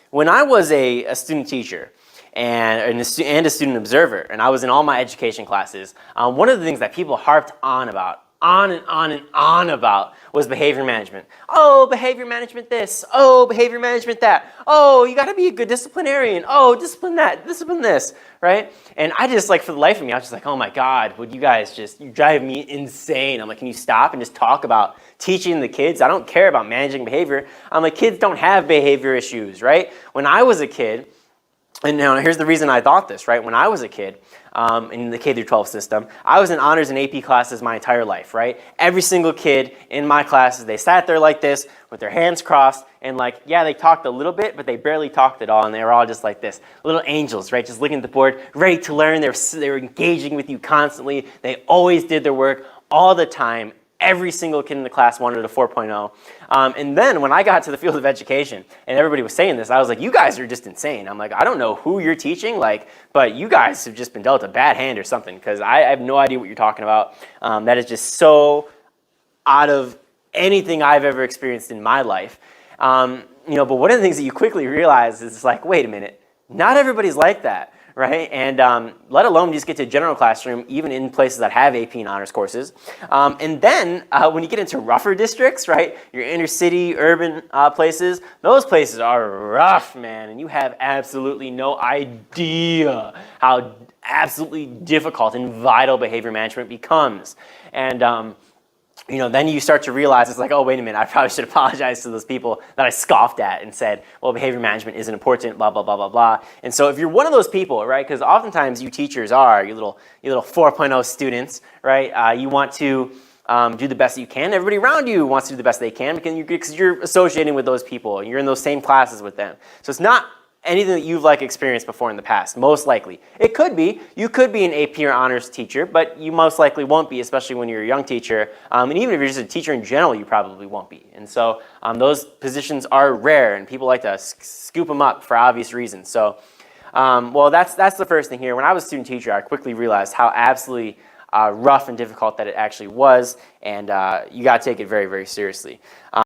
when I was a student teacher and a student observer, and I was in all my education classes, one of the things that people harped on about, on and on and on about, was behavior management. Oh, behavior management this. Oh, behavior management that. Oh, you got to be a good disciplinarian. Oh, discipline that, discipline this, right? And I just, like, for the life of me, I was just like, oh my God, would you guys just, you drive me insane. I'm like, can you stop and just talk about teaching the kids? I don't care about managing behavior. I'm like, kids don't have behavior issues, right? When I was a kid, and now here's the reason I thought this, right? When I was a kid, in the K through 12 system, I was in honors and AP classes my entire life, right? Every single kid in my classes, they sat there like this with their hands crossed and like, yeah, they talked a little bit, but they barely talked at all, and they were all just like this. Little angels, right? Just looking at the board, ready to learn. They were engaging with you constantly. They always did their work all the time. Every single kid in the class wanted a 4.0. And then when I got to the field of education and everybody was saying this, I was like, you guys are just insane. I'm like, I don't know who you're teaching, like, but you guys have just been dealt a bad hand or something, because I have no idea what you're talking about. That is just so out of anything I've ever experienced in my life. But one of the things that you quickly realize is like, wait a minute, not everybody's like that. Right? And let alone just get to a general classroom, even in places that have AP and honors courses. And then when you get into rougher districts, right, your inner city, urban places, those places are rough, man. And you have absolutely no idea how absolutely difficult and vital behavior management becomes. And then you start to realize it's like, oh, wait a minute, I probably should apologize to those people that I scoffed at and said, well, behavior management isn't important, blah, blah, blah, blah, blah. And so if you're one of those people, right, because oftentimes you teachers are your little 4.0 students, right, you want to do the best that you can. Everybody around you wants to do the best they can because you're associating with those people and you're in those same classes with them. So it's not anything that you've experienced before in the past, most likely. It could be. You could be an AP or honors teacher, but you most likely won't be, especially when you're a young teacher. And even if you're just a teacher in general, you probably won't be. And so those positions are rare, and people like to scoop them up for obvious reasons. So, well, that's the first thing here. When I was a student teacher, I quickly realized how absolutely rough and difficult that it actually was, and you got to take it very, very seriously.